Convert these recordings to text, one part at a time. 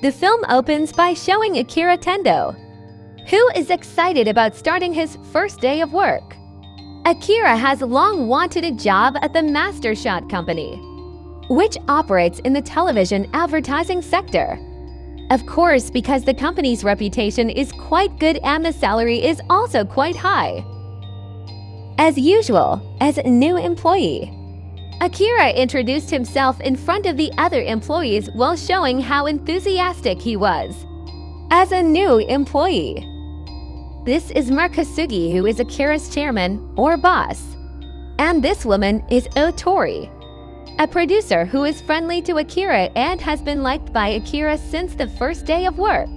The film opens by showing Akira Tendo, who is excited about starting his first day of work. Akira has long wanted a job at the Master Shot Company, which operates in the television advertising sector. Of course, because the company's reputation is quite good and the salary is also quite high. As usual, as a new employee, Akira introduced himself in front of the other employees while showing how enthusiastic he was as a new employee. This is Markasugi, who is Akira's chairman or boss. And this woman is Otori, a producer who is friendly to Akira and has been liked by Akira since the first day of work.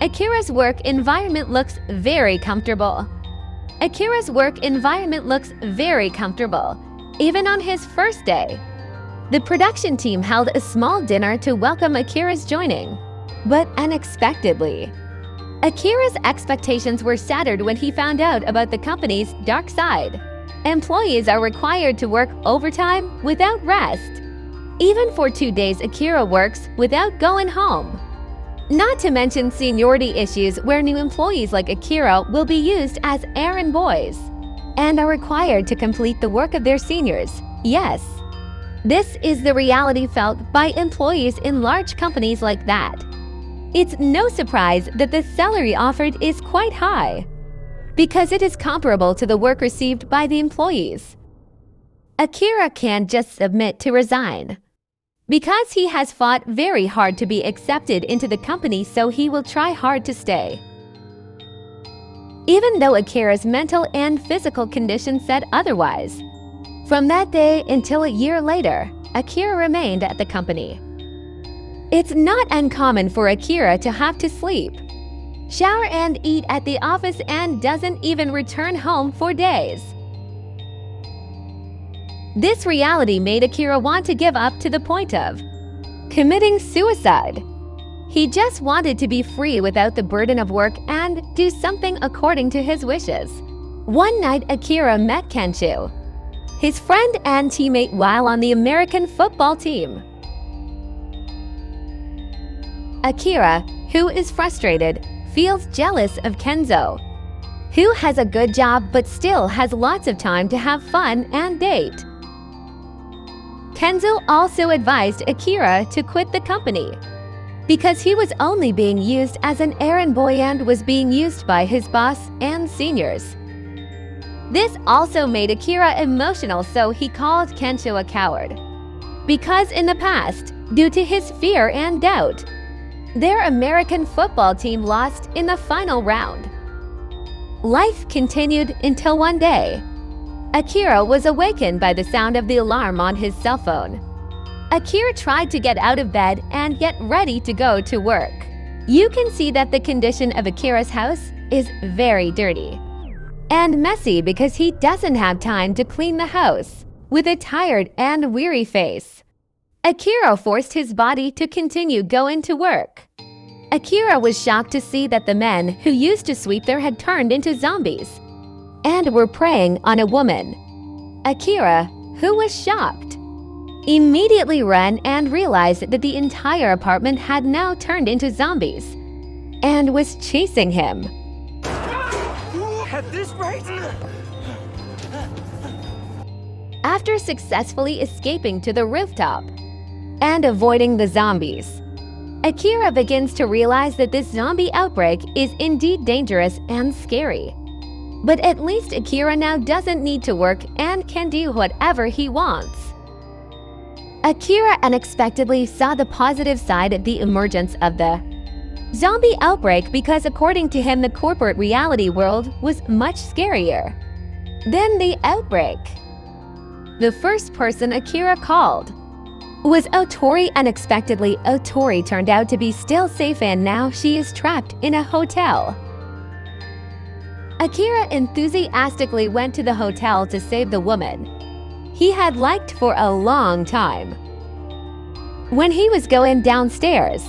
Akira's work environment looks very comfortable. Akira's work environment looks very comfortable, even on his first day. The production team held a small dinner to welcome Akira's joining, but unexpectedly, Akira's expectations were shattered when he found out about the company's dark side. Employees are required to work overtime without rest. Even for 2 days, Akira works without going home. Not to mention seniority issues where new employees like Akira will be used as errand boys and are required to complete the work of their seniors. Yes, this is the reality felt by employees in large companies like that. It's no surprise that the salary offered is quite high, because it is comparable to the work received by the employees. Akira can't just submit to resign, because he has fought very hard to be accepted into the company, so he will try hard to stay. Even though Akira's mental and physical condition said otherwise. From that day until a year later, Akira remained at the company. It's not uncommon for Akira to have to sleep, shower and eat at the office and doesn't even return home for days. This reality made Akira want to give up to the point of committing suicide. He just wanted to be free without the burden of work and do something according to his wishes. One night, Akira met Kenshu, his friend and teammate, while on the American football team. Akira, who is frustrated, feels jealous of Kenzo, who has a good job but still has lots of time to have fun and date. Kenzo also advised Akira to quit the company because he was only being used as an errand boy and was being used by his boss and seniors. This also made Akira emotional, so he called Kensho a coward, because in the past, due to his fear and doubt, their American football team lost in the final round. Life continued until one day, Akira was awakened by the sound of the alarm on his cell phone. Akira tried to get out of bed and get ready to go to work. You can see that the condition of Akira's house is very dirty and messy because he doesn't have time to clean the house. With a tired and weary face, Akira forced his body to continue going to work. Akira was shocked to see that the men who used to sweep there had turned into zombies and were preying on a woman. Akira, who was shocked, immediately ran and realized that the entire apartment had now turned into zombies and was chasing him. At this rate? After successfully escaping to the rooftop and avoiding the zombies, Akira begins to realize that this zombie outbreak is indeed dangerous and scary. But at least Akira now doesn't need to work and can do whatever he wants. Akira unexpectedly saw the positive side of the emergence of the zombie outbreak because according to him, the corporate reality world was much scarier than the outbreak. The first person Akira called was Otori. Unexpectedly, Otori turned out to be still safe and now she is trapped in a hotel. Akira enthusiastically went to the hotel to save the woman he had liked for a long time. When he was going downstairs,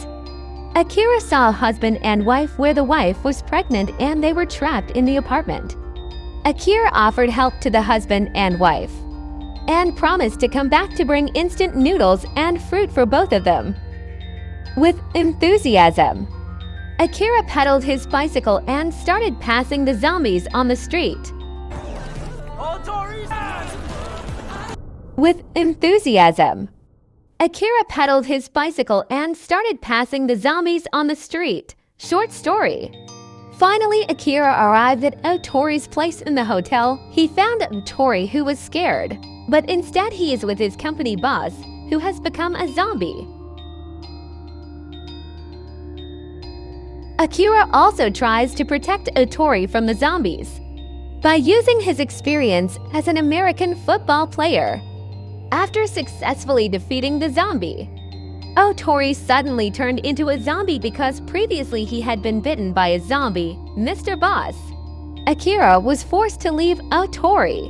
Akira saw a husband and wife where the wife was pregnant and they were trapped in the apartment. Akira offered help to the husband and wife and promised to come back to bring instant noodles and fruit for both of them. With enthusiasm, Akira pedaled his bicycle and started passing the zombies on the street. All Tories! With enthusiasm, Akira pedaled his bicycle and started passing the zombies on the street. Short story. Finally, Akira arrived at Otori's place in the hotel. He found Otori, who was scared, but instead he is with his company boss, who has become a zombie. Akira also tries to protect Otori from the zombies by using his experience as an American football player. After successfully defeating the zombie, Otori suddenly turned into a zombie because previously he had been bitten by a zombie, Mr. Boss. Akira was forced to leave Otori,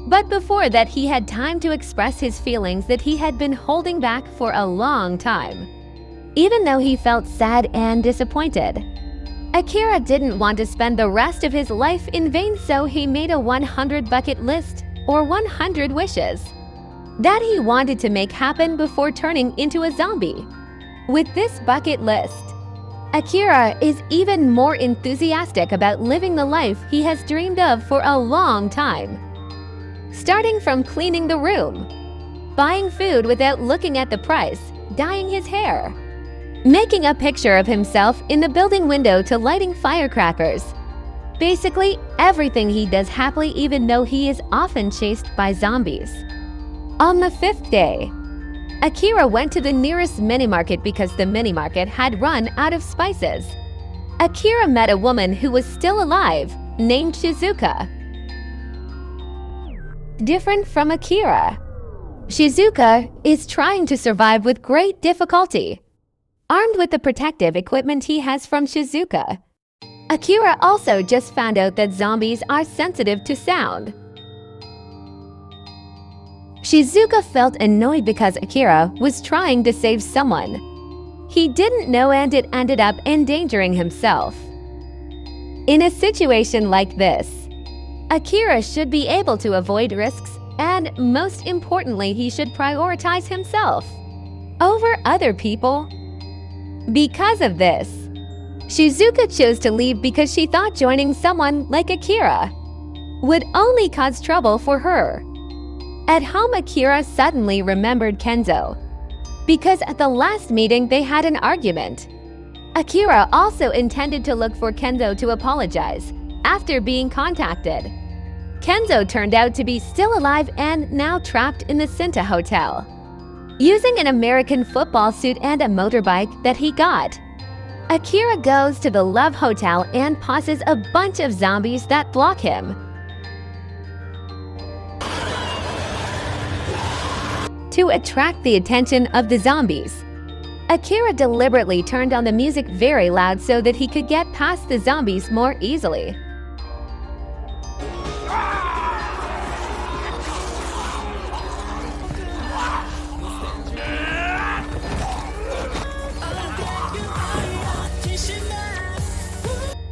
but before that he had time to express his feelings that he had been holding back for a long time. Even though he felt sad and disappointed, Akira didn't want to spend the rest of his life in vain, so he made a 100 bucket list, or 100 wishes, that he wanted to make happen before turning into a zombie. With this bucket list, Akira is even more enthusiastic about living the life he has dreamed of for a long time. Starting from cleaning the room, buying food without looking at the price, dyeing his hair, making a picture of himself in the building window to lighting firecrackers. Basically, everything he does happily even though he is often chased by zombies. On the 5th day, Akira went to the nearest mini-market because the mini-market had run out of spices. Akira met a woman who was still alive, named Shizuka. Different from Akira, Shizuka is trying to survive with great difficulty, armed with the protective equipment he has from Shizuka. Akira also just found out that zombies are sensitive to sound. Shizuka felt annoyed because Akira was trying to save someone he didn't know, and it ended up endangering himself. In a situation like this, Akira should be able to avoid risks, and most importantly, he should prioritize himself over other people. Because of this, Shizuka chose to leave because she thought joining someone like Akira would only cause trouble for her. At home, Akira suddenly remembered Kenzo, because at the last meeting they had an argument. Akira also intended to look for Kenzo to apologize after being contacted. Kenzo turned out to be still alive and now trapped in the Cinta Hotel, using an American football suit and a motorbike that he got. Akira goes to the Love Hotel and passes a bunch of zombies that block him. To attract the attention of the zombies, Akira deliberately turned on the music very loud so that he could get past the zombies more easily.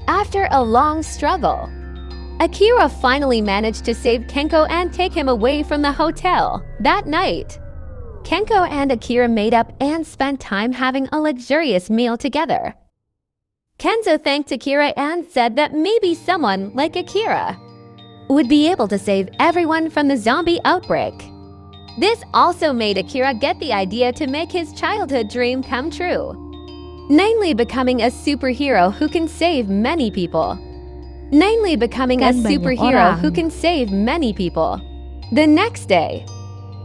After a long struggle, Akira finally managed to save Kenko and take him away from the hotel. That night, Kenko and Akira made up and spent time having a luxurious meal together. Kenzo thanked Akira and said that maybe someone like Akira would be able to save everyone from the zombie outbreak. This also made Akira get the idea to make his childhood dream come true, namely becoming a superhero who can save many people. The next day,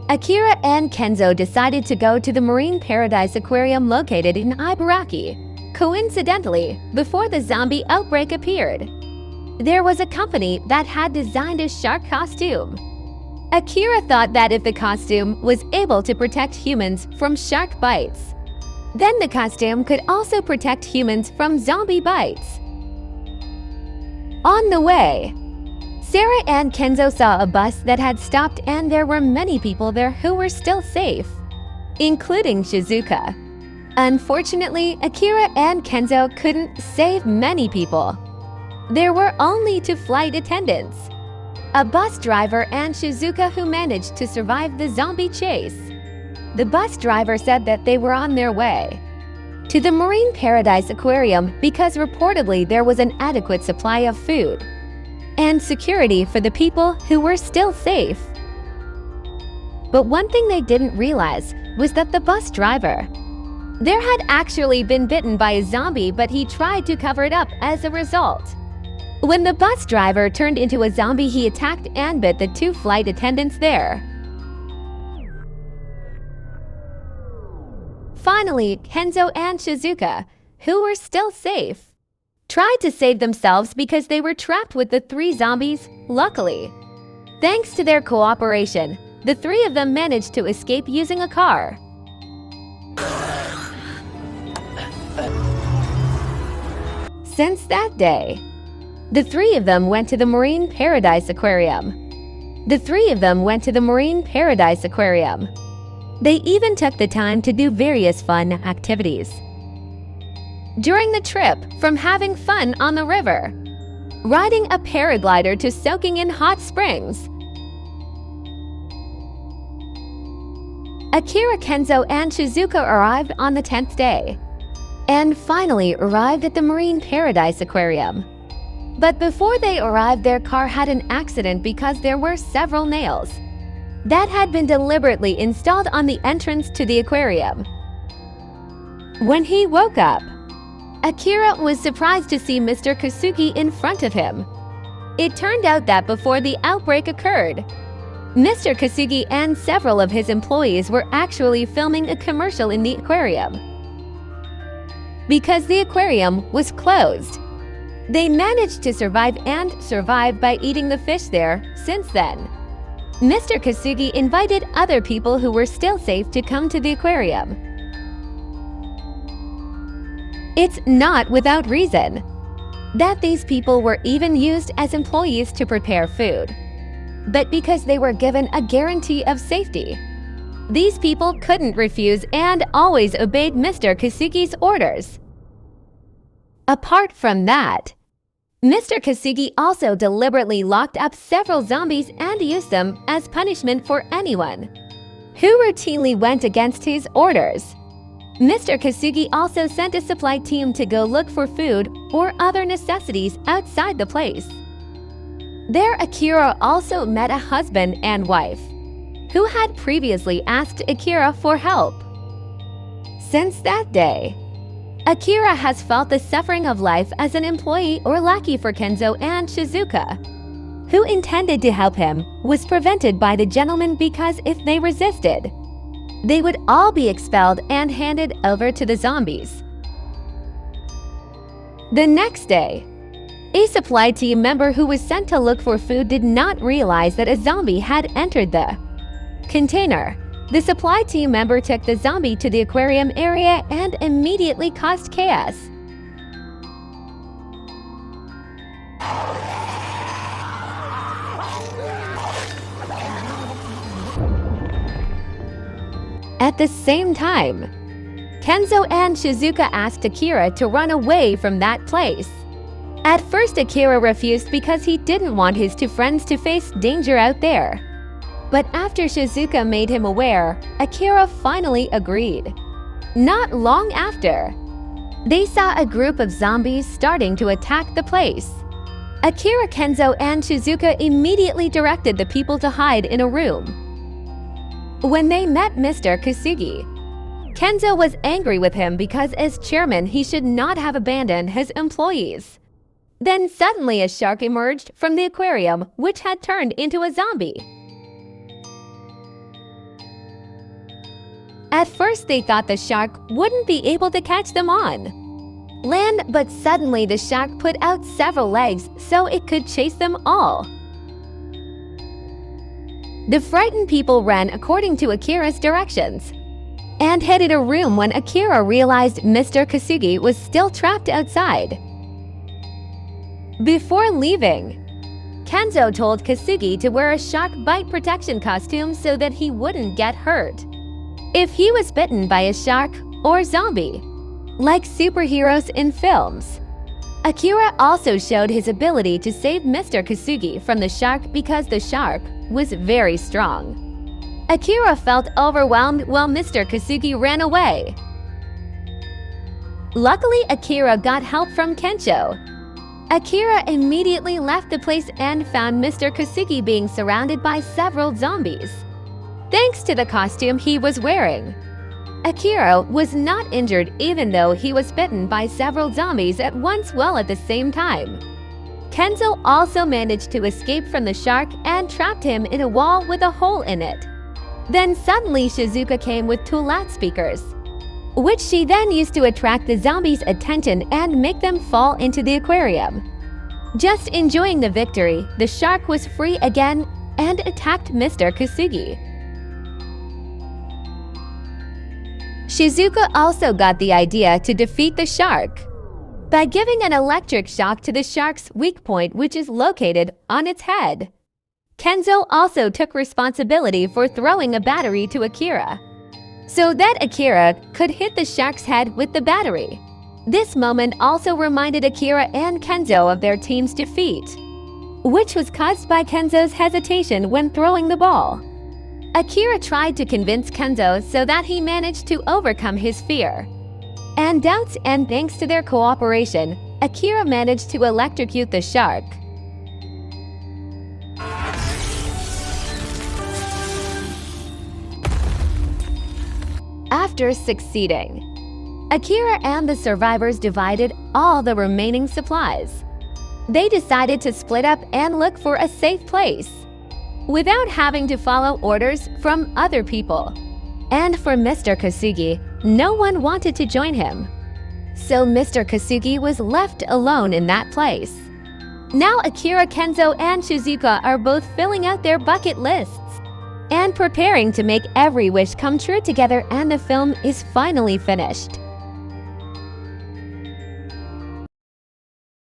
Akira and Kenzo decided to go to the Marine Paradise Aquarium located in Ibaraki. Coincidentally, before the zombie outbreak appeared, there was a company that had designed a shark costume. Akira thought that if the costume was able to protect humans from shark bites, then the costume could also protect humans from zombie bites. On the way, Sarah and Kenzo saw a bus that had stopped and there were many people there who were still safe, including Shizuka. Unfortunately, Akira and Kenzo couldn't save many people. There were only 2 flight attendants, a bus driver and Shizuka, who managed to survive the zombie chase. The bus driver said that they were on their way to the Marine Paradise Aquarium because reportedly there was an adequate supply of food and security for the people who were still safe. But one thing they didn't realize was that the bus driver there had actually been bitten by a zombie, but he tried to cover it up as a result. When the bus driver turned into a zombie, he attacked and bit the 2 flight attendants there. Finally, Kenzo and Shizuka, who were still safe, tried to save themselves because they were trapped with the 3 zombies. Luckily, thanks to their cooperation, the 3 of them managed to escape using a car. Since that day, the 3 of them went to the Marine Paradise Aquarium. They even took the time to do various fun activities during the trip, from having fun on the river, riding a paraglider, to soaking in hot springs. Akira, Kenzo, and Shizuka arrived on the 10th day and finally arrived at the Marine Paradise Aquarium. But before they arrived, their car had an accident because there were several nails that had been deliberately installed on the entrance to the aquarium. When he woke up, Akira was surprised to see Mr. Kasugi in front of him. It turned out that before the outbreak occurred, Mr. Kasugi and several of his employees were actually filming a commercial in the aquarium. Because the aquarium was closed, they managed to survive by eating the fish there. Since then, Mr. Kasugi invited other people who were still safe to come to the aquarium. It's not without reason that these people were even used as employees to prepare food. But because they were given a guarantee of safety, these people couldn't refuse and always obeyed Mr. Kasugi's orders. Apart from that, Mr. Kasugi also deliberately locked up several zombies and used them as punishment for anyone who routinely went against his orders. Mr. Kasugi also sent a supply team to go look for food or other necessities outside the place. There, Akira also met a husband and wife who had previously asked Akira for help. Since that day, Akira has felt the suffering of life as an employee or lackey for Kenzo and Shizuka, who intended to help him, was prevented by the gentleman because if they resisted, they would all be expelled and handed over to the zombies. The next day, a supply team member who was sent to look for food did not realize that a zombie had entered the container. The supply team member took the zombie to the aquarium area and immediately caused chaos. At the same time, Kenzo and Shizuka asked Akira to run away from that place. At first, Akira refused because he didn't want his 2 friends to face danger out there. But after Shizuka made him aware, Akira finally agreed. Not long after, they saw a group of zombies starting to attack the place. Akira, Kenzo, and Shizuka immediately directed the people to hide in a room. When they met Mr. Kasugi, Kenzo was angry with him because as chairman he should not have abandoned his employees. Then suddenly a shark emerged from the aquarium, which had turned into a zombie. At first they thought the shark wouldn't be able to catch them on land, but suddenly the shark put out several legs so it could chase them all. The frightened people ran according to Akira's directions and hid in a room when Akira realized Mr. Kasugi was still trapped outside. Before leaving, Kenzo told Kasugi to wear a shark bite protection costume so that he wouldn't get hurt if he was bitten by a shark or zombie, like superheroes in films. Akira also showed his ability to save Mr. Kasugi from the shark because the shark was very strong. Akira felt overwhelmed while Mr. Kasugi ran away. Luckily, Akira got help from Kensho. Akira immediately left the place and found Mr. Kasugi being surrounded by several zombies. Thanks to the costume he was wearing, Akira was not injured even though he was bitten by several zombies at once while at the same time. Kenzo also managed to escape from the shark and trapped him in a wall with a hole in it. Then suddenly Shizuka came with two loudspeakers, which she then used to attract the zombies' attention and make them fall into the aquarium. Just enjoying the victory, the shark was free again and attacked Mr. Kasugi. Shizuka also got the idea to defeat the shark by giving an electric shock to the shark's weak point, which is located on its head. Kenzo also took responsibility for throwing a battery to Akira, so that Akira could hit the shark's head with the battery. This moment also reminded Akira and Kenzo of their team's defeat, which was caused by Kenzo's hesitation when throwing the ball. Akira tried to convince Kenzo so that he managed to overcome his fear and doubts, and thanks to their cooperation, Akira managed to electrocute the shark. After succeeding, Akira and the survivors divided all the remaining supplies. They decided to split up and look for a safe place, without having to follow orders from other people. And for Mr. Kasugi, no one wanted to join him. So Mr. Kasugi was left alone in that place. Now Akira, Kenzo, and Shizuka are both filling out their bucket lists and preparing to make every wish come true together, and the film is finally finished.